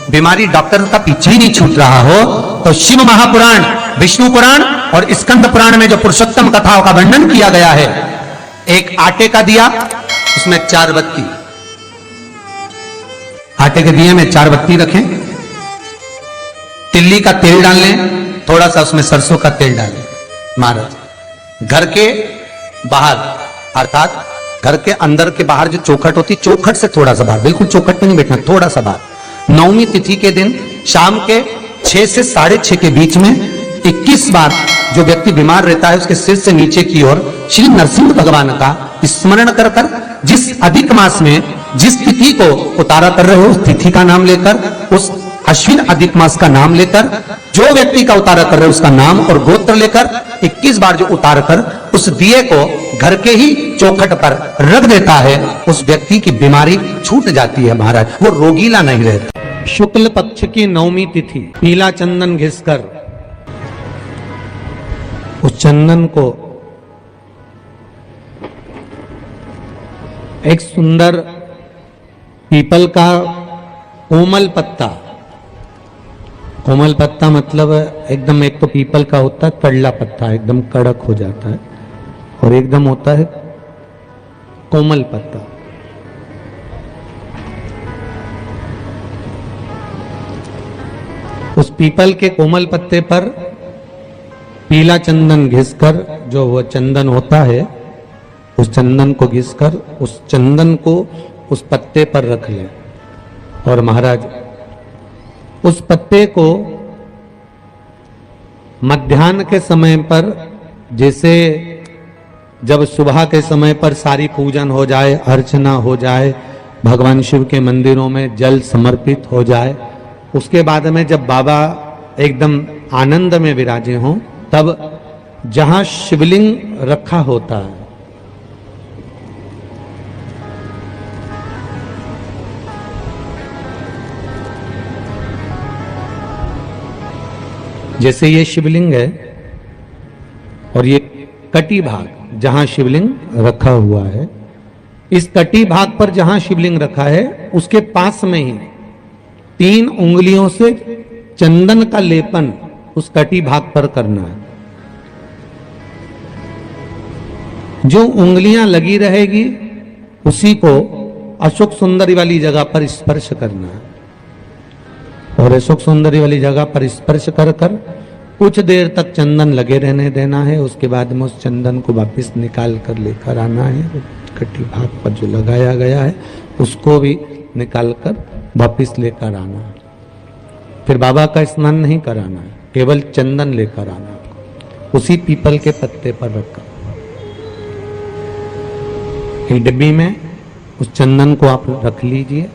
बीमारी डॉक्टर का पीछे ही नहीं छूट रहा हो तो शिव महापुराण, विष्णु पुराण और स्कंद पुराण में जो पुरुषोत्तम कथाओं का वर्णन किया गया है, एक आटे का दिया, उसमें 4 बत्ती, आटे के दिए में 4 बत्ती रखें, तिल्ली का तेल डाल लें, थोड़ा सा उसमें सरसों का तेल डालें। महाराज घर के बाहर अर्थात घर के अंदर के बाहर जो चौखट होती, चौखट से थोड़ा सा बाहर, बिल्कुल चौखट पे नहीं बैठना, थोड़ा सा बाहर, 9वीं तिथि के दिन शाम के 6 से 6:30 के बीच में 21 बार जो व्यक्ति बीमार रहता है उसके सिर से नीचे की ओर श्री नरसिंह भगवान का स्मरण कर कर, जिस अधिक मास में जिस तिथि को उतारा कर रहे हो उस तिथि का नाम लेकर, उस अश्विन अधिक मास का नाम लेकर, जो व्यक्ति का उतारा कर रहे हो उसका नाम और गोत्र लेकर 21 बार जो उतार कर उस दिए को घर के ही चौखट पर रख देता है, उस व्यक्ति की बीमारी छूट जाती है महाराज, वो रोगीला नहीं रहता। शुक्ल पक्ष की 9वीं तिथि पीला चंदन घिसकर उस चंदन को एक सुंदर पीपल का कोमल पत्ता, कोमल पत्ता मतलब एकदम, एक तो पीपल का होता है कड़ला पत्ता, एकदम कड़क हो जाता है, और एकदम होता है कोमल पत्ता। उस पीपल के कोमल पत्ते पर पीला चंदन घिसकर, जो वो चंदन होता है, उस चंदन को घिसकर उस चंदन को उस पत्ते पर रख लें। और महाराज उस पत्ते को मध्याह्न के समय पर, जैसे जब सुबह के समय पर सारी पूजन हो जाए, अर्चना हो जाए, भगवान शिव के मंदिरों में जल समर्पित हो जाए, उसके बाद में जब बाबा एकदम आनंद में विराजे हों, तब जहां शिवलिंग रखा होता है, जैसे ये शिवलिंग है और ये कटी भाग जहां शिवलिंग रखा हुआ है, इस कटी भाग पर जहां शिवलिंग रखा है उसके पास में ही 3 उंगलियों से चंदन का लेपन उस कटी भाग पर करना है। जो उंगलियां लगी रहेगी उसी को अशोक सुंदरी वाली जगह पर स्पर्श करना है, और अशोक सुंदरी वाली जगह पर स्पर्श कर कर कुछ देर तक चंदन लगे रहने देना है। उसके बाद में उस चंदन को वापस निकाल कर लेकर आना है, कटी भाग पर जो लगाया गया है उसको भी निकाल कर वापस लेकर आना है। फिर बाबा का स्नान नहीं कराना है, केवल चंदन लेकर आना है, उसी पीपल के पत्ते पर रखकर। एक डिब्बी में उस चंदन को आप रख लीजिए।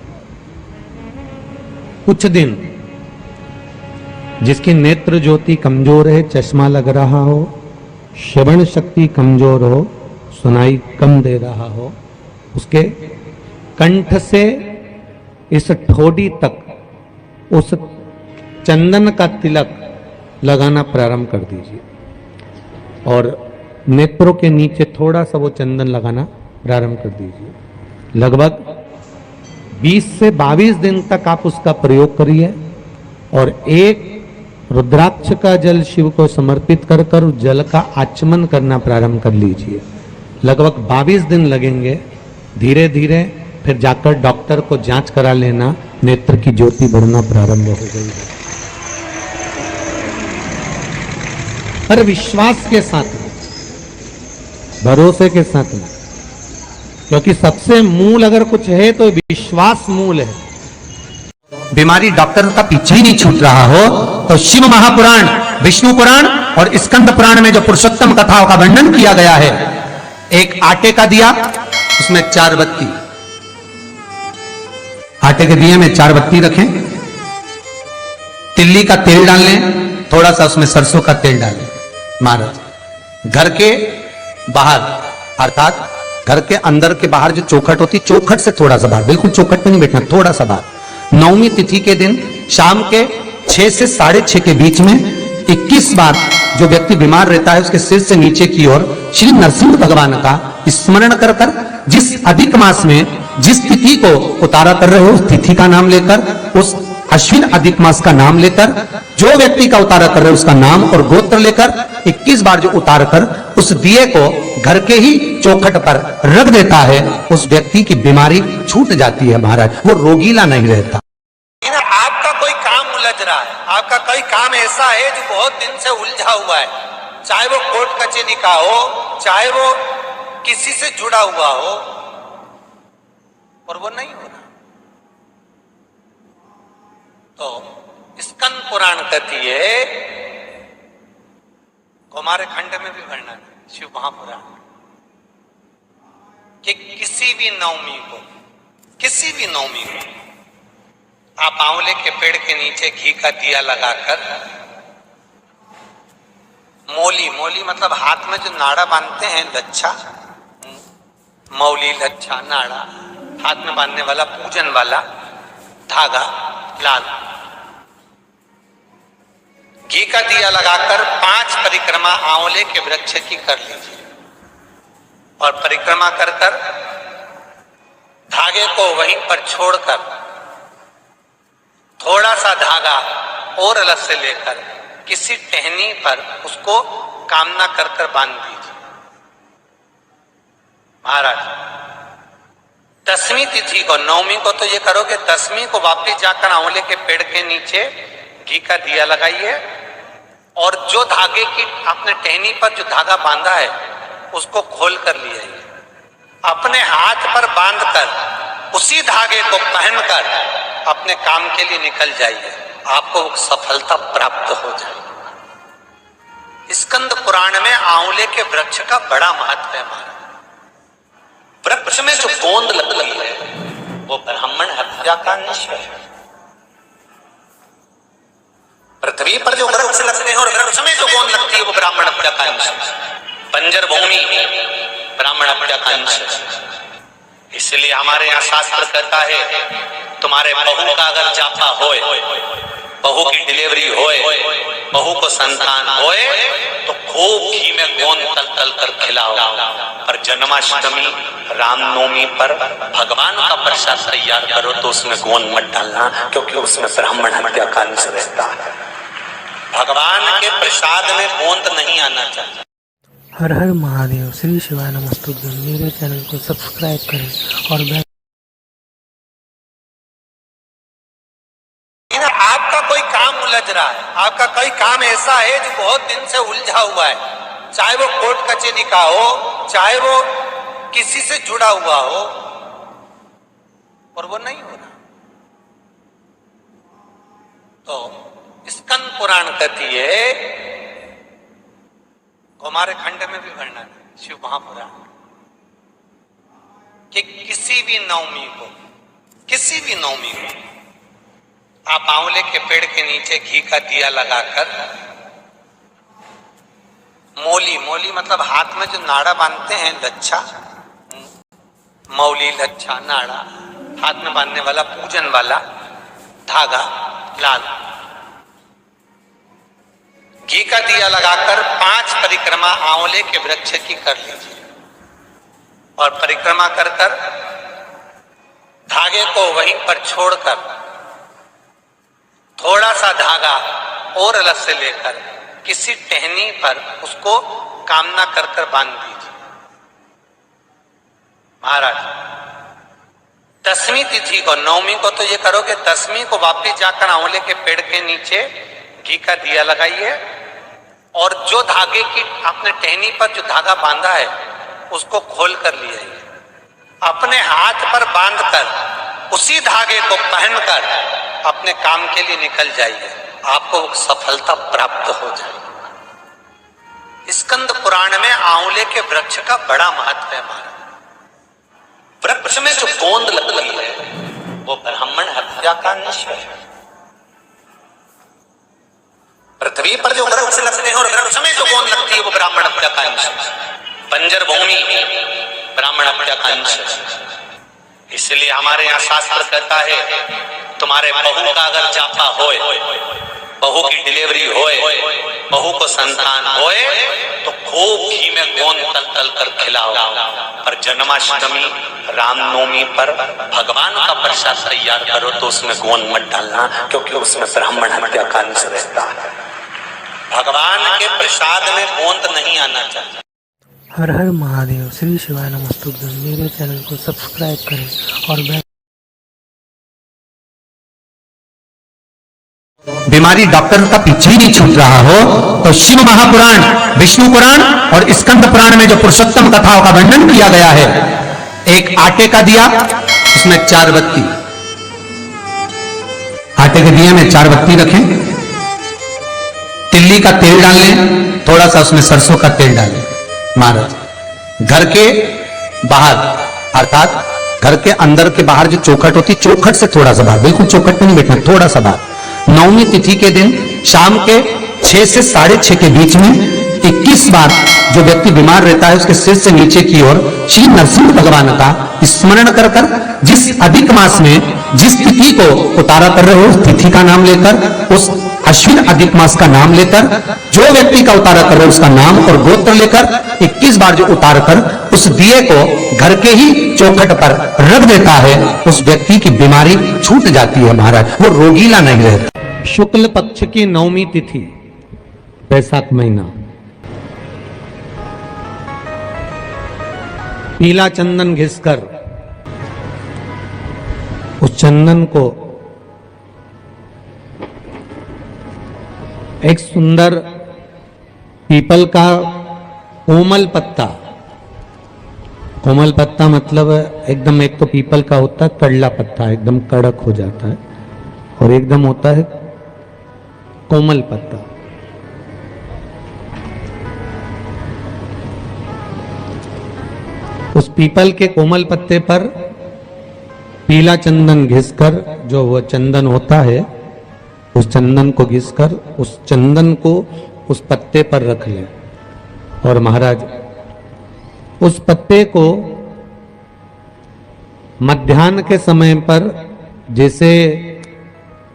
कुछ दिन जिसकी नेत्र ज्योति कमजोर है, चश्मा लग रहा हो, श्रवण शक्ति कमजोर हो, सुनाई कम दे रहा हो, उसके कंठ से इस ठोड़ी तक उस चंदन का तिलक लगाना प्रारंभ कर दीजिए, और नेत्रों के नीचे थोड़ा सा वो चंदन लगाना प्रारंभ कर दीजिए। लगभग 20 से 22 दिन तक आप उसका प्रयोग करिए, और एक रुद्राक्ष का जल शिव को समर्पित कर कर उस जल का आचमन करना प्रारंभ कर लीजिए। लगभग 22 दिन लगेंगे, धीरे धीरे फिर जाकर डॉक्टर को जांच करा लेना, नेत्र की ज्योति बढ़ना प्रारंभ हो गई है। पर विश्वास के साथ में, भरोसे के साथ में, क्योंकि सबसे मूल अगर कुछ है तो विश्वास मूल है। बीमारी डॉक्टर का पीछे ही नहीं छूट रहा हो तो शिव महापुराण, विष्णु पुराण और स्कंद पुराण में जो पुरुषोत्तम कथाओं का वर्णन किया गया है, एक आटे का दिया, उसमें 4 बत्ती, आटे के दिए में 4 बत्ती रखें, तिल्ली का तेल डाल लें, थोड़ा सा उसमें सरसों का तेल डालें। महाराज घर के बाहर अर्थात घर के अंदर के बाहर जो चौखट होती, चौखट से थोड़ा सा बाहर, बिल्कुल चौखट पे नहीं बैठना, थोड़ा सा बाहर, 9वीं तिथि के दिन शाम के 6 से 6:30 के बीच में 21 बार जो व्यक्ति बीमार रहता है उसके सिर से नीचे की ओर श्री नरसिंह भगवान का स्मरण कर कर, जिस अधिक मास में जिस तिथि को उतारा कर रहे हो उस तिथि का नाम लेकर, उस अश्विन अधिक मास का नाम लेकर जो व्यक्ति का उतारा कर रहे उसका नाम और गोत्र लेकर 21 बार जो उतार कर उस दिए को घर के ही चौखट पर रख देता है, उस व्यक्ति की बीमारी छूट जाती है महाराज, वो रोगीला नहीं रहता। आपका कोई काम उलझ रहा है, आपका कोई काम ऐसा है जो बहुत दिन से उलझा हुआ है, चाहे वो कोर्ट कचहरी का हो, चाहे वो किसी से जुड़ा हुआ हो, और वो नहीं हो रहा, तो स्कंद पुराण कहती है, हमारे खंड में भी वर्णन है शिव महापुराण, कि किसी भी नवमी को आप आंवले के पेड़ के नीचे घी का दिया लगाकर मौली मतलब हाथ में जो नाड़ा बांधते हैं, लच्छा, मौली, लच्छा, नाड़ा, हाथ में बांधने वाला पूजन वाला धागा लाल, घी का दिया लगाकर 5 परिक्रमा आंवले के वृक्ष की कर लीजिए, और परिक्रमा कर धागे को वहीं पर छोड़कर थोड़ा सा धागा और अलग से लेकर किसी टहनी पर उसको कामना कर बांध दीजिए। महाराज 10वीं तिथि को, 9वीं को तो ये करोगे, 10वीं को वापिस जाकर आंवले के पेड़ के नीचे घी का दिया लगाइए, और जो धागे की आपने टहनी पर जो धागा बांधा है उसको खोल कर ले आइए, अपने हाथ पर बांधकर उसी धागे को पहनकर अपने काम के लिए निकल जाइए, आपको सफलता प्राप्त हो जाएगी। स्कंद पुराण में आंवले के वृक्ष का बड़ा महत्व है महाराज। वृक्ष में जो गोंद लगती है वो ब्राह्मण हत्या का निश्चय है। पृथ्वी पर जो वृक्ष लगते हैं और वृक्ष में जो गोंद लगती है वो ब्राह्मण हत्या का अंश है। बंजर भूमि ब्राह्मण हत्या का अंश है। इसलिए हमारे यहाँ शास्त्र कहता है, तुम्हारे बहू का अगर जापा होए, बहू की डिलीवरी होए, बहू को संतान होए, तो खूब घी में गोंद तल तल कर खिलाओ। पर जन्माष्टमी, रामनवमी पर भगवान का प्रसाद तैयार करो तो उसमें गोंद मत डालना, क्योंकि उसमें ब्राह्मण हत्या का अंश रहता है। भगवान के प्रसाद में गोंद नहीं आना चाहिए। हर हर महादेव। श्री शिवाय नमस्तुभ्यं। मेरे चैनल को सब्सक्राइब करें और बेल। आपका कोई काम उलझ रहा है, आपका कोई काम ऐसा है जो बहुत दिन से उलझा हुआ है, चाहे वो कोर्ट कचहरी का हो, चाहे वो किसी से जुड़ा हुआ हो, और वो नहीं हो रहा, तो स्कंद पुराण कहती है, हमारे खंड में भी वर्णन है शिव महापुराण, कि किसी भी नवमी को आप आंवले के पेड़ के नीचे घी का दिया लगाकर मौली मतलब हाथ में जो नाड़ा बांधते हैं, लच्छा, मौली, लच्छा, नाड़ा, हाथ में बांधने वाला पूजन वाला धागा लाल, घी का दिया लगाकर 5 परिक्रमा आंवले के वृक्ष की कर लीजिए, और परिक्रमा कर धागे को वहीं पर छोड़कर थोड़ा सा धागा और अलग से लेकर किसी टहनी पर उसको कामना कर बांध दीजिए। महाराज 10वीं तिथि को, 9वीं को तो ये करोगे, 10वीं को वापिस जाकर आंवले के पेड़ के नीचे घी का दिया लगाइए, और जो धागे की आपने टहनी पर जो धागा बांधा है उसको खोल कर ले आइए, अपने हाथ पर बांधकर उसी धागे को पहनकर अपने काम के लिए निकल जाइए, आपको सफलता प्राप्त हो जाएगी। स्कंद पुराण में आंवले के वृक्ष का बड़ा महत्व है महाराज। वृक्ष में जो गोंद लगती है वो ब्राह्मण हत्या का निश्चय है। पृथ्वी पर जो वृक्ष लगते हैं और वृक्ष में जो गोंद लगती है वो ब्राह्मण हत्या का अंश है। बंजर भूमि ब्राह्मण हत्या का अंश है। इसलिए हमारे यहाँ शास्त्र कहता है, तुम्हारे बहू का अगर जापा होए, बहू की डिलीवरी होए, बहू को संतान होए तो खूब घी में गोंद तल तल कर खिलाओ। पर जन्माष्टमी रामनवमी पर भगवान का प्रसाद तैयार करो तो उसमें गोंद मत डालना, क्योंकि उसमें ब्राह्मण हत्या का अंश रहता है। भगवान के प्रसाद में गोंद नहीं आना चाहिए। हर हर महादेव। श्री शिवाय नमस्तुभ्यं। मेरे चैनल को सब्सक्राइब करें और बेल बीमारी डॉक्टर का पीछे ही नहीं छूट रहा हो तो शिव महापुराण, विष्णु पुराण और स्कंद पुराण में जो पुरुषोत्तम कथाओं का वर्णन किया गया है, एक आटे का दिया, उसमें 4 बत्ती, आटे के दिए में 4 बत्ती रखें, तिल्ली का तेल डाल लें, थोड़ा सा उसमें सरसों का तेल डालें। महाराज घर के बाहर अर्थात घर के अंदर के बाहर जो चौखट होती, चौखट से थोड़ा सा बाहर, बिल्कुल चौखट पे नहीं बैठना, थोड़ा सा बाहर, नवमी तिथि के दिन शाम के 6 से 6:30 के बीच में 21 बार जो व्यक्ति बीमार रहता है उसके सिर से नीचे की ओर श्री नरसिंह भगवान का स्मरण कर कर जिस अधिक मास में जिस तिथि को उतारा कर रहे हो उस तिथि का नाम लेकर, उस अश्विन अधिक मास का नाम लेकर, जो व्यक्ति का उतारा कर रहे हो उसका नाम और गोत्र लेकर 21 बार जो उतार कर उस दिए को घर के ही चौखट पर रख देता है, उस व्यक्ति की बीमारी छूट जाती है महाराज, वो रोगीला नहीं रहता। शुक्ल पक्ष की नवमी तिथि, बैसाख महीना, पीला चंदन घिसकर उस चंदन को एक सुंदर पीपल का कोमल पत्ता, कोमल पत्ता मतलब एकदम, एक तो पीपल का होता है कड़ला पत्ता, एकदम कड़क हो जाता है, और एकदम होता है कोमल पत्ता। उस पीपल के कोमल पत्ते पर पीला चंदन घिसकर, जो वह चंदन होता है, उस चंदन को घिसकर उस चंदन को उस पत्ते पर रख ले। और महाराज उस पत्ते को मध्याह्न के समय पर, जैसे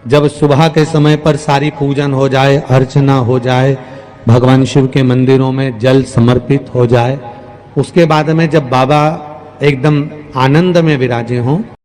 जब सुबह के समय पर सारी पूजन हो जाए, अर्चना हो जाए, भगवान शिव के मंदिरों में जल समर्पित हो जाए, उसके बाद में जब बाबा एकदम आनंद में विराजे हों,